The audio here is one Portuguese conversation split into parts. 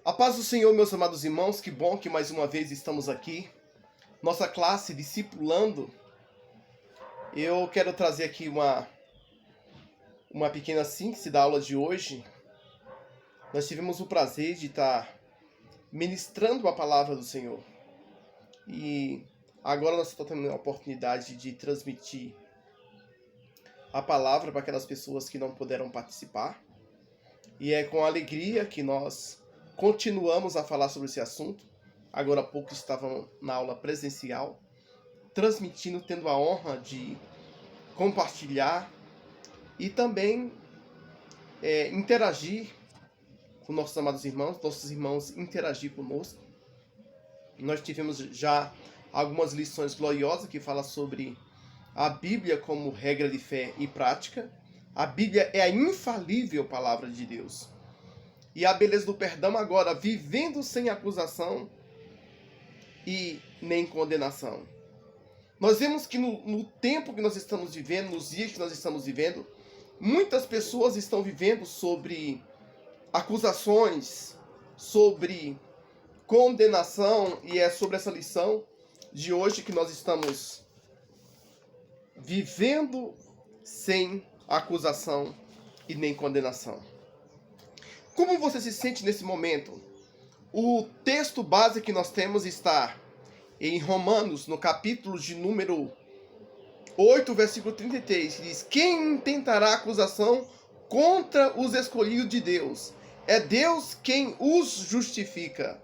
A paz do Senhor, meus amados irmãos, que bom que mais uma vez estamos aqui. Nossa classe Discipulando. Eu quero trazer aqui uma pequena síntese da aula de hoje. Nós tivemos o prazer de estar ministrando a palavra do Senhor. E agora nós estamos tendo a oportunidade de transmitir a palavra para aquelas pessoas que não puderam participar. E é com alegria que nós continuamos a falar sobre esse assunto. Agora há pouco estavam na aula presencial, transmitindo, tendo a honra de compartilhar e também interagir com nossos amados irmãos interagir conosco. Nós tivemos já algumas lições gloriosas que falam sobre a Bíblia como regra de fé e prática. A Bíblia é a infalível palavra de Deus. E a beleza do perdão agora, vivendo sem acusação e nem condenação. Nós vemos que no tempo que nós estamos vivendo, nos dias que nós estamos vivendo, muitas pessoas estão vivendo sobre acusações, sobre condenação, e é sobre essa lição de hoje que nós estamos vivendo sem acusação e nem condenação. Como você se sente nesse momento? O texto base que nós temos está em Romanos, no capítulo de número 8, versículo 33, que diz: quem intentará acusação contra os escolhidos de Deus? É Deus quem os justifica.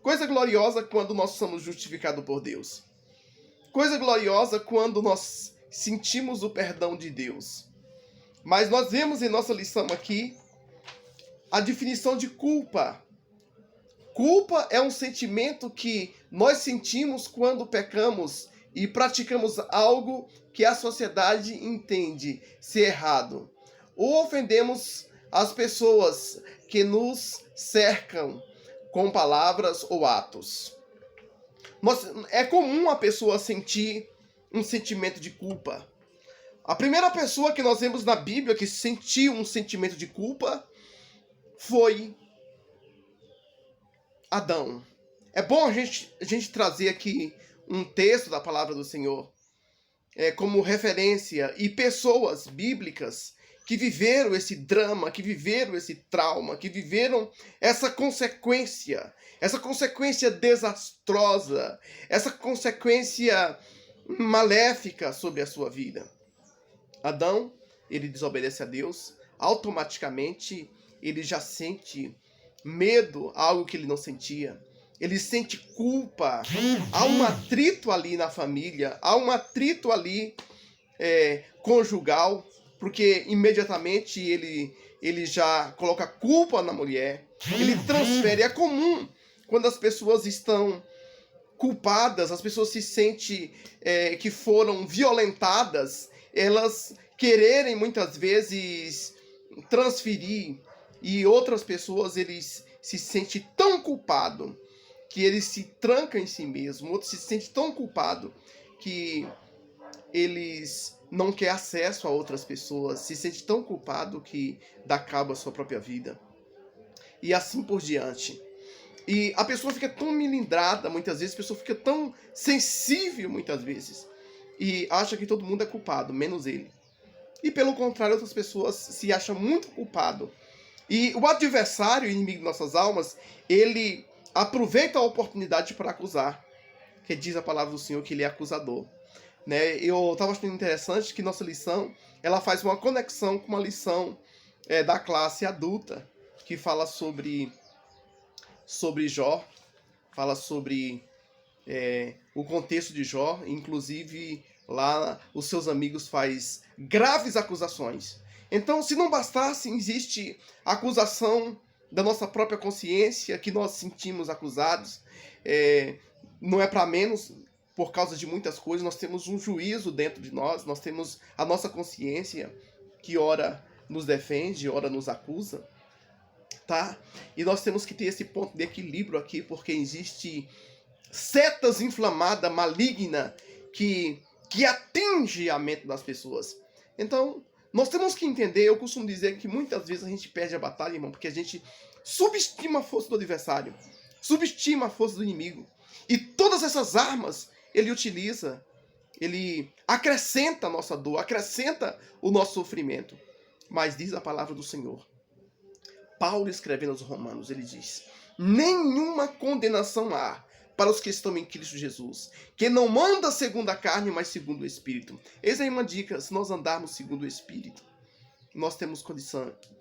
Coisa gloriosa quando nós somos justificados por Deus. Coisa gloriosa quando nós sentimos o perdão de Deus. Mas nós vemos em nossa lição aqui a definição de culpa. Culpa é um sentimento que nós sentimos quando pecamos e praticamos algo que a sociedade entende ser errado. Ou ofendemos as pessoas que nos cercam com palavras ou atos. É comum a pessoa sentir um sentimento de culpa. A primeira pessoa que nós vemos na Bíblia que sentiu um sentimento de culpa foi Adão. É bom a gente trazer aqui um texto da palavra do Senhor como referência, e pessoas bíblicas que viveram esse drama, que viveram esse trauma, que viveram essa consequência desastrosa, essa consequência maléfica sobre a sua vida. Adão, ele desobedece a Deus, automaticamente ele já sente medo, algo que ele não sentia. Ele sente culpa. Há um atrito ali na família, há um atrito ali conjugal, porque imediatamente ele já coloca culpa na mulher, ele transfere. É comum quando as pessoas estão culpadas, as pessoas se sentem que foram violentadas, elas quererem muitas vezes transferir, e outras pessoas eles se sentem tão culpados que eles se trancam em si mesmos, outros se sentem tão culpados que eles não querem acesso a outras pessoas, se sentem tão culpados que dá cabo à sua própria vida. E assim por diante. E a pessoa fica tão melindrada muitas vezes, a pessoa fica tão sensível muitas vezes, e acha que todo mundo é culpado, menos ele. E pelo contrário, outras pessoas se acham muito culpado. E o adversário, o inimigo de nossas almas, ele aproveita a oportunidade para acusar. Que diz a palavra do Senhor que ele é acusador. Eu estava achando interessante que nossa lição ela faz uma conexão com uma lição da classe adulta, que fala sobre Jó, fala sobre o contexto de Jó. Inclusive lá os seus amigos faz graves acusações. Então, se não bastasse, existe a acusação da nossa própria consciência, que nós sentimos acusados. Não é para menos, por causa de muitas coisas. Nós temos um juízo dentro de nós, nós temos a nossa consciência, que ora nos defende, ora nos acusa. Tá? E nós temos que ter esse ponto de equilíbrio aqui, porque existe setas inflamadas, malignas, que atinge a mente das pessoas. Então, nós temos que entender, eu costumo dizer que muitas vezes a gente perde a batalha, irmão, porque a gente subestima a força do adversário, subestima a força do inimigo. E todas essas armas ele utiliza, ele acrescenta a nossa dor, acrescenta o nosso sofrimento. Mas diz a palavra do Senhor, Paulo escrevendo aos Romanos, ele diz: nenhuma condenação há para os que estão em Cristo Jesus, que não anda segundo a carne, mas segundo o Espírito. Eis aí uma dica: se nós andarmos segundo o Espírito, nós temos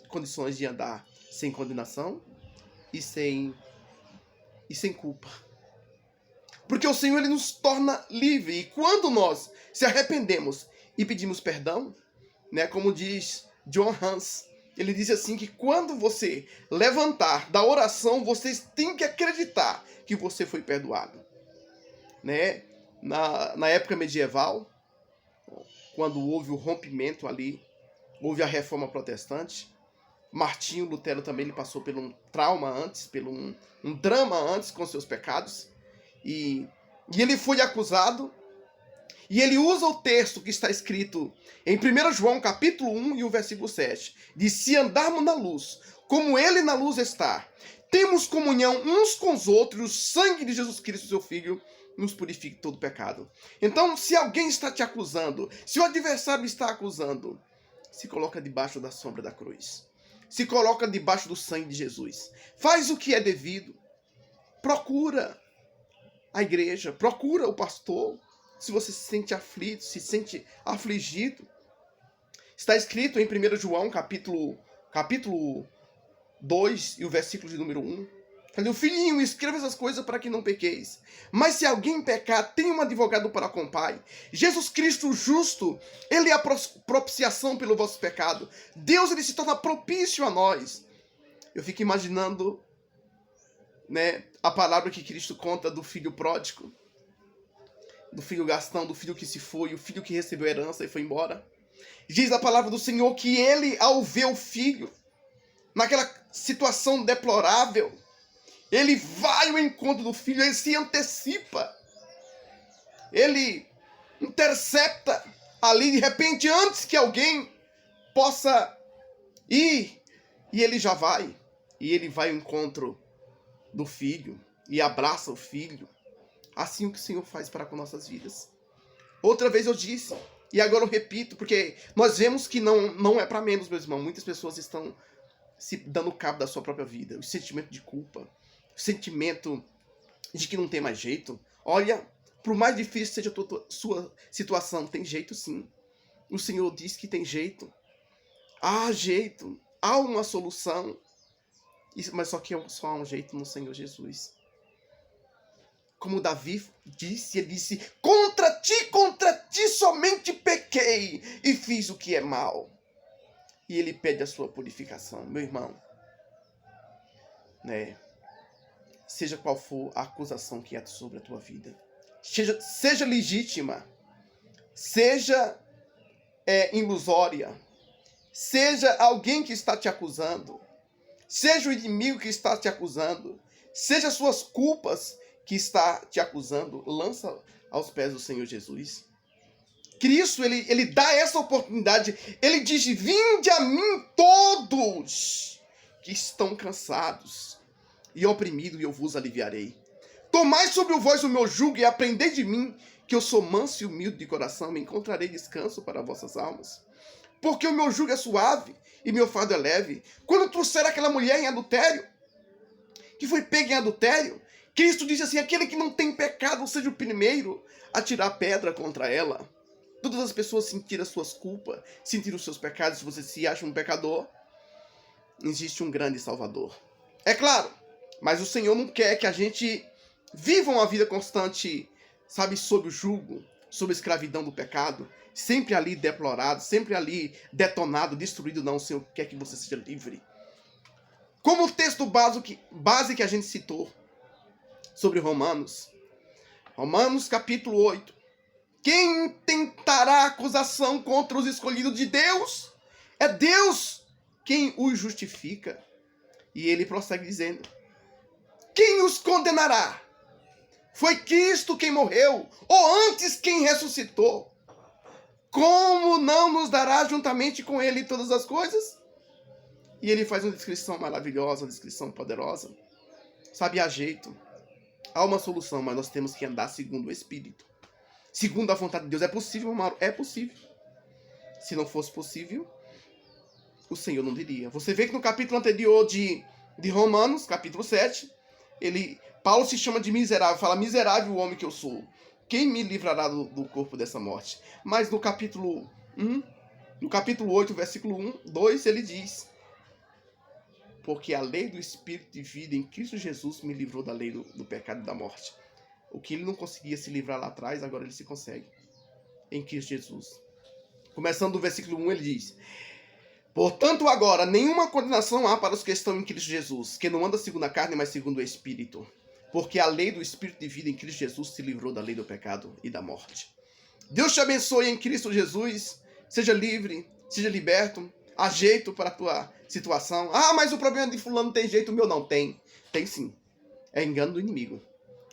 condições de andar sem condenação e sem culpa. Porque o Senhor ele nos torna livre. E quando nós se arrependemos e pedimos perdão, né, como diz John Hans, ele diz assim que quando você levantar da oração, vocês têm que acreditar que você foi perdoado. Né? Na época medieval, quando houve o rompimento ali, houve a reforma protestante, Martinho Lutero também ele passou por um trauma antes, por um drama antes com seus pecados. E ele foi acusado, e ele usa o texto que está escrito em 1 João capítulo 1 e o versículo 7. Diz: se andarmos na luz, como ele na luz está, temos comunhão uns com os outros, o sangue de Jesus Cristo, seu Filho, nos purifica de todo pecado. Então, se alguém está te acusando, se o adversário está acusando, se coloca debaixo da sombra da cruz. Se coloca debaixo do sangue de Jesus. Faz o que é devido. Procura a igreja, procura o pastor. Se você se sente aflito, se sente afligido. Está escrito em 1 João, capítulo 2 e o versículo de número 1. Falei: filhinho, escreva essas coisas para que não pequeis. Mas se alguém pecar, tem um advogado para com o Pai. Jesus Cristo o justo, ele é a propiciação pelo vosso pecado. Deus ele se torna propício a nós. Eu fico imaginando, né, a palavra que Cristo conta do filho pródigo, do filho Gastão, do filho que se foi, o filho que recebeu herança e foi embora. Diz a palavra do Senhor que ele, ao ver o filho naquela situação deplorável, ele vai ao encontro do filho, ele se antecipa, ele intercepta ali de repente antes que alguém possa ir, e ele já vai, e ele vai ao encontro do filho e abraça o filho. Assim o que o Senhor faz para com nossas vidas. Outra vez eu disse, e agora eu repito, porque nós vemos que não é para menos, meus irmãos. Muitas pessoas estão se dando cabo da sua própria vida. O sentimento de culpa, o sentimento de que não tem mais jeito. Olha, por mais difícil seja a sua situação, tem jeito sim. O Senhor diz que tem jeito. Há jeito, há uma solução. Mas só que só há um jeito no Senhor Jesus. Como Davi disse, ele disse: contra ti somente pequei e fiz o que é mal. E ele pede a sua purificação. Meu irmão, né? Seja qual for a acusação que há sobre a tua vida, seja legítima, seja ilusória, seja alguém que está te acusando, seja o inimigo que está te acusando, seja suas culpas que está te acusando, lança aos pés do Senhor Jesus. Cristo, ele dá essa oportunidade. Ele diz: vinde a mim todos que estão cansados e oprimidos, e eu vos aliviarei. Tomai sobre vós o meu jugo e aprendei de mim, que eu sou manso e humilde de coração, e encontrarei descanso para vossas almas. Porque o meu jugo é suave e meu fardo é leve. Quando trouxeram aquela mulher em adultério, que foi pega em adultério, Cristo disse assim: aquele que não tem pecado seja o primeiro a tirar pedra contra ela. Todas as pessoas sentiram as suas culpas, sentiram os seus pecados. Se você se acha um pecador, existe um grande Salvador. É claro, mas o Senhor não quer que a gente viva uma vida constante, sabe, sob o jugo, sob a escravidão do pecado, sempre ali deplorado, sempre ali detonado, destruído. Não, o Senhor quer que você seja livre. Como o texto base que a gente citou sobre Romanos capítulo 8. Quem tentará acusação contra os escolhidos de Deus? É Deus quem os justifica. E ele prossegue dizendo: quem os condenará? Foi Cristo quem morreu, ou antes quem ressuscitou. Como não nos dará juntamente com ele todas as coisas? E ele faz uma descrição maravilhosa, uma descrição poderosa. Sabe, há jeito. Há uma solução, mas nós temos que andar segundo o Espírito. Segundo a vontade de Deus. É possível, Mauro? É possível. Se não fosse possível, o Senhor não diria. Você vê que no capítulo anterior de Romanos, capítulo 7, Paulo se chama de miserável. Fala, miserável o homem que eu sou. Quem me livrará do corpo dessa morte? Mas no capítulo 8, versículo 2, ele diz: porque a lei do Espírito de vida em Cristo Jesus me livrou da lei do pecado e da morte. O que ele não conseguia se livrar lá atrás, agora ele se consegue. Em Cristo Jesus. Começando do versículo 1, ele diz: portanto, agora, nenhuma condenação há para os que estão em Cristo Jesus, que não anda segundo a carne, mas segundo o Espírito. Porque a lei do Espírito de vida em Cristo Jesus se livrou da lei do pecado e da morte. Deus te abençoe em Cristo Jesus. Seja livre, seja liberto. Há jeito para a tua situação. Ah, mas o problema de fulano tem jeito, o meu não tem. Tem sim. É engano do inimigo.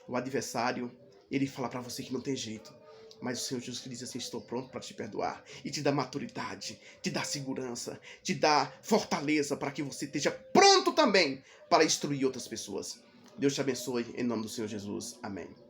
O adversário, ele fala para você que não tem jeito. Mas o Senhor Jesus diz assim: estou pronto para te perdoar. E te dá maturidade, te dá segurança, te dá fortaleza para que você esteja pronto também para instruir outras pessoas. Deus te abençoe em nome do Senhor Jesus. Amém.